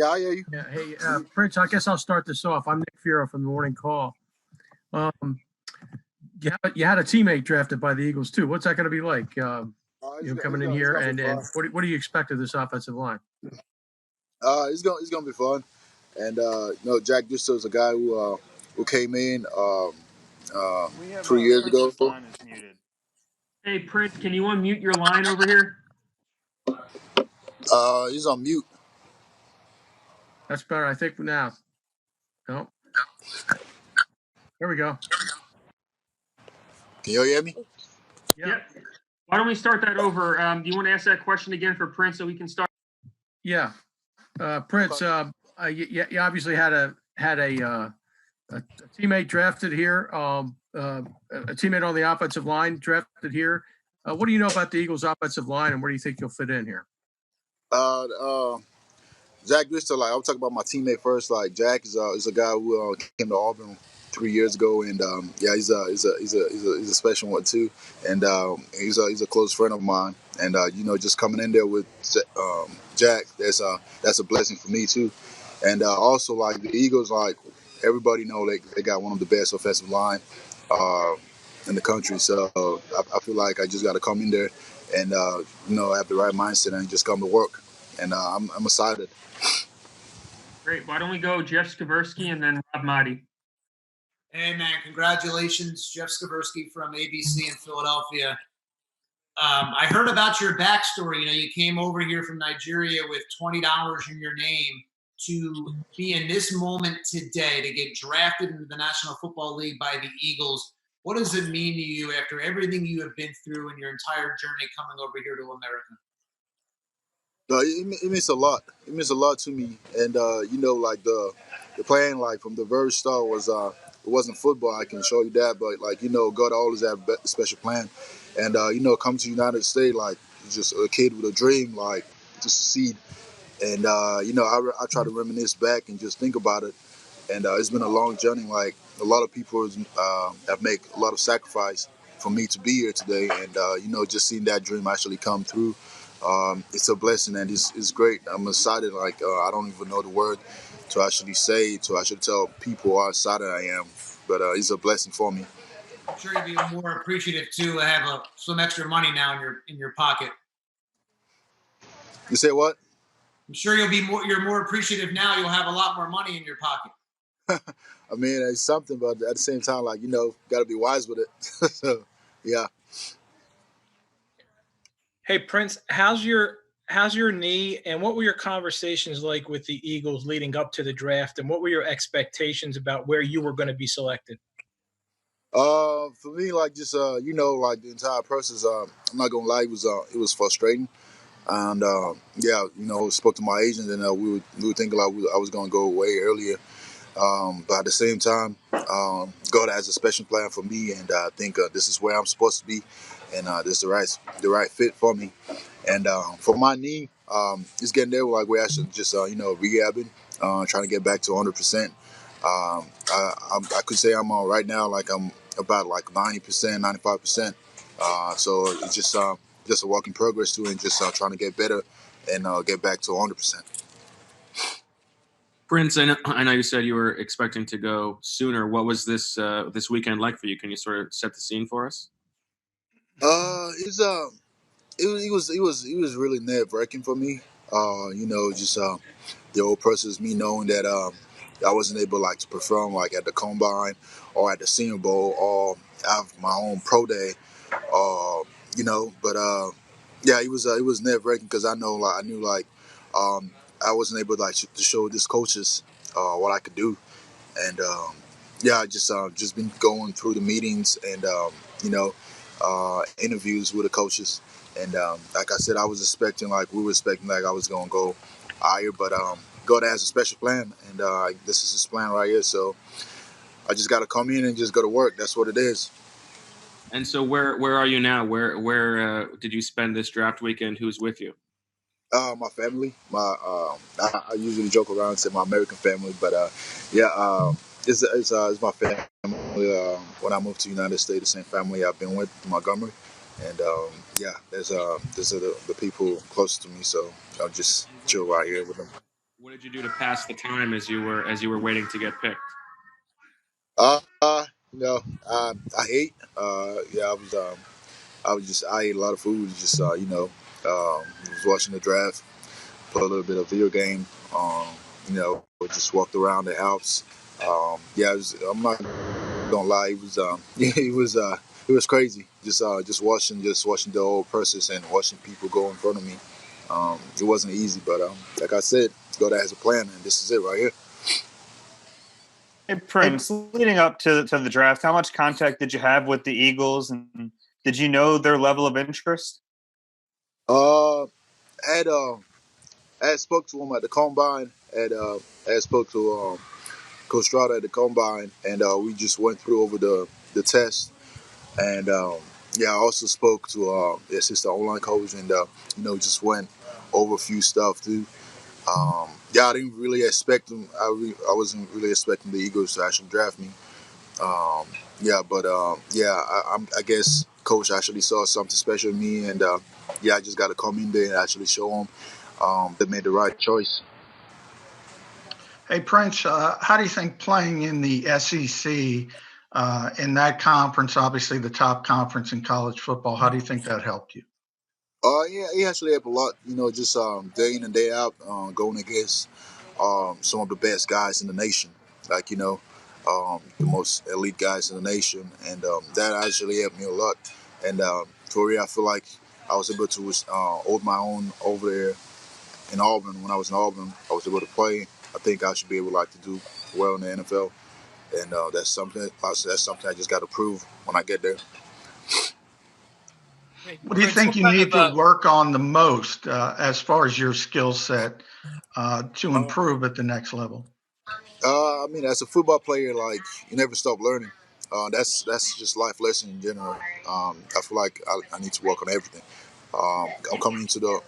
Yeah, I hear you. Yeah. Hey, Prince, I guess I'll start this off. I'm Nick Firo from the Morning Call. You had a teammate drafted by the Eagles too. What's that going to be like? Coming in here, and what do you expect of this offensive line? It's gonna be fun, and Jack Disto is a guy who came in 3 years ago. Line is muted. Hey, Prince, can you unmute your line over here? He's on mute. That's better, I think. Now, no. There we go. Can you hear me? Yep. Why don't we start that over? Do you want to ask that question again for Prince so we can start? Yeah, Prince. You obviously had a teammate drafted here. A teammate on the offensive line drafted here. What do you know about the Eagles' offensive line, and where do you think you'll fit in here? Jack Disto, like I'll talk about my teammate first. Like Jack is a guy who came to Auburn 3 years ago, and he's a special one too, and he's a close friend of mine, and just coming in there with Jack, that's a blessing for me too, and also like the Eagles, like everybody know they got one of the best offensive line in the country, so I feel like I just got to come in there and have the right mindset and just come to work, and I'm excited. Great. Why don't we go Jeff Skversky and then Rob Maaddi? Hey, man, congratulations. Jeff Skversky from ABC in Philadelphia. I heard about your backstory. You came over here from Nigeria with $20 in your name to be in this moment today, to get drafted into the National Football League by the Eagles. What does it mean to you after everything you have been through in your entire journey coming over here to America? It means a lot. It means a lot to me, and like the plan, like from the very start was it wasn't football. I can show you that, but God always had a special plan, and come to the United States like just a kid with a dream, like to succeed, and I try to reminisce back and just think about it, and it's been a long journey. Like a lot of people have made a lot of sacrifice for me to be here today, and just seeing that dream actually come through. It's a blessing and it's great. I'm excited. I don't even know the word to actually say, to actually tell people how excited I am. But it's a blessing for me. I'm sure you'll be more appreciative too to have some extra money now in your pocket. You say what? I'm sure you're more appreciative now. You'll have a lot more money in your pocket. I mean, it's something, but at the same time, got to be wise with it. So, yeah. Hey, Prince, how's your knee, and what were your conversations like with the Eagles leading up to the draft, and what were your expectations about where you were going to be selected? For me, the entire process, I'm not gonna lie, it was frustrating, and spoke to my agent, and we were thinking I was gonna go way earlier. But at the same time, God has a special plan for me, and I think this is where I'm supposed to be, and this is the right fit for me. And for my knee, it's getting there. Like we're actually just rehabbing, trying to get back to 100%. I could say I'm right now, I'm about 90%, 95%. So it's just a work in progress too, and just trying to get better and get back to 100%. Prince, I know you said you were expecting to go sooner. What was this weekend like for you? Can you sort of set the scene for us? It was really nerve wracking for me. The whole process, me knowing that I wasn't able to perform at the combine or at the Senior Bowl or have my own pro day, But it was nerve wracking because I knew I wasn't able to show these coaches what I could do, and I just been going through the meetings and interviews with the coaches, and like I said, I was expecting we were expecting I was gonna go higher, but God has a special plan, and this is His plan right here. So I just got to come in and just go to work. That's what it is. And so where are you now? Where did you spend this draft weekend? Who's with you? My family. I usually joke around and say my American family, but it's my family. When I moved to the United States, the same family I've been with in Montgomery, and there's the people closest to me, so I'll just chill right here with them. What did you do to pass the time as you were waiting to get picked? Uh, uh you know, I ate. Yeah, I ate a lot of food. Just was watching the draft, play a little bit of video game. Just walked around the house. I'm not gonna lie. It was it was crazy. Just watching the whole process and watching people go in front of me. It wasn't easy, but like I said, God has a plan, and this is it right here. Hey, Prince, leading up to the draft, how much contact did you have with the Eagles, and did you know their level of interest? Uh, had had spoke to him at the combine. Had spoke to Coach Stroud at the combine, and we just went through over the test. And I also spoke to the assistant online coach, and just went over a few stuff too. I didn't really expect them. I wasn't really expecting the Eagles to actually draft me. I guess coach actually saw something special in me, and I just got to come in there and actually show them they made the right choice. Hey, Prince, how do you think playing in the SEC, in that conference, obviously the top conference in college football, how do you think that helped you? It actually helped a lot. Just day in and day out, going against some of the best guys in the nation, like the most elite guys in the nation, and that actually helped me a lot. And for real, I feel like I was able to hold my own over there in Auburn. When I was in Auburn, I was able to play. I think I should be able to do well in the NFL, and that's something I just got to prove when I get there. What do you think you need to work on the most as far as your skill set to improve at the next level? As a football player, like you never stop learning. That's just life lesson in general. I feel like I need to work on everything. I'm coming into the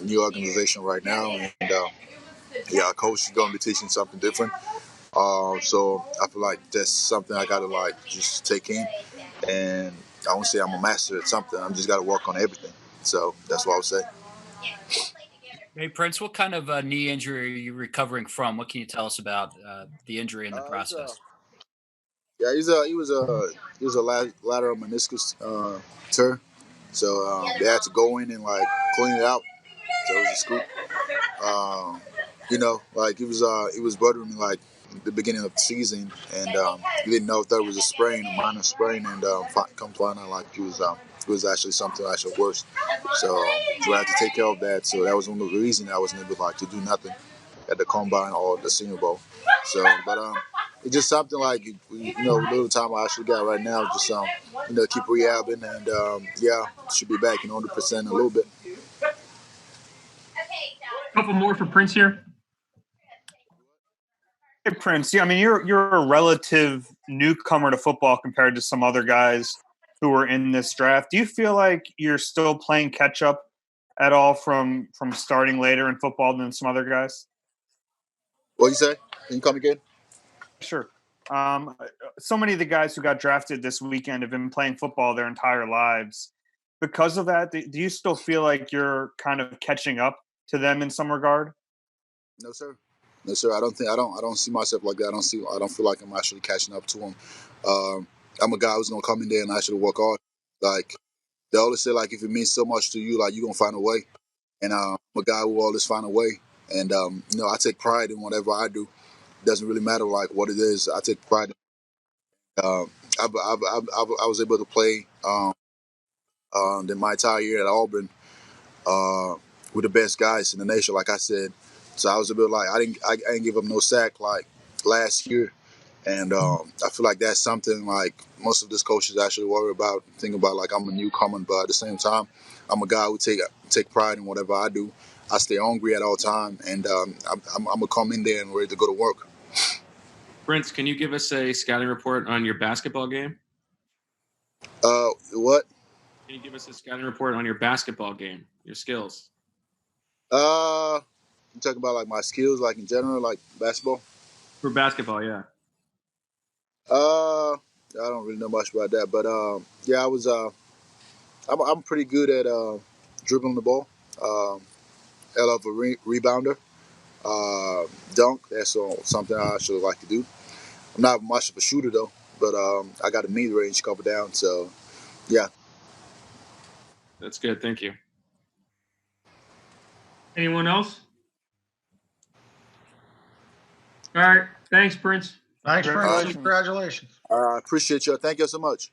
new organization right now, and our coach is going to be teaching something different. So I feel like that's something I got to just take in, and I won't say I'm a master at something. I'm just got to work on everything. So that's what I would say. Hey, Prince, what kind of knee injury are you recovering from? What can you tell us about the injury and the process? He was a lateral meniscus tear, so they had to go in and clean it out. So it was a scoop. It was bothering me the beginning of the season, and we didn't know if that was a minor sprain, and come to find out it was actually something actually worse. So we had to take care of that. So that was one of the reasons I wasn't able to do nothing at the combine or the Senior Bowl. So, but it's just something little time I actually got right now. Just keep rehabbing, and should be back in 100% in a little bit. A couple more for Prince here. Hey, Prince, you're a relative newcomer to football compared to some other guys who were in this draft. Do you feel like you're still playing catch up at all from starting later in football than some other guys? What you say? Can you come again? Sure. So many of the guys who got drafted this weekend have been playing football their entire lives. Because of that, do you still feel like you're kind of catching up to them in some regard? No, sir. No, sir. I don't see myself like that. I don't feel like I'm actually catching up to them. I'm a guy who's gonna come in there and actually work hard. Like they always say, if it means so much to you, you're gonna find a way. And I'm a guy who always find a way. And I take pride in whatever I do. It doesn't really matter what it is. I take pride. I was able to play my entire year at Auburn with the best guys in the nation, like I said. So I was a bit I didn't give up no sack last year, and I feel like that's something most of these coaches actually worry about, think about I'm a newcomer, but at the same time, I'm a guy who take pride in whatever I do. I stay hungry at all time, and I'm gonna come in there and ready to go to work. Prince, can you give us a scouting report on your basketball game? What? Can you give us a scouting report on your basketball game, your skills? You talking about my skills, in general, basketball? For basketball, yeah. I don't really know much about that, but I was. I'm pretty good at dribbling the ball. Hell of a rebounder. dunk. That's something I should like to do. I'm not much of a shooter though, but I got a mid-range cover down. So yeah. That's good. Thank you. Anyone else? All right. Thanks, Prince. Thanks, Prince. Congratulations. Congratulations. I appreciate you. Thank you so much.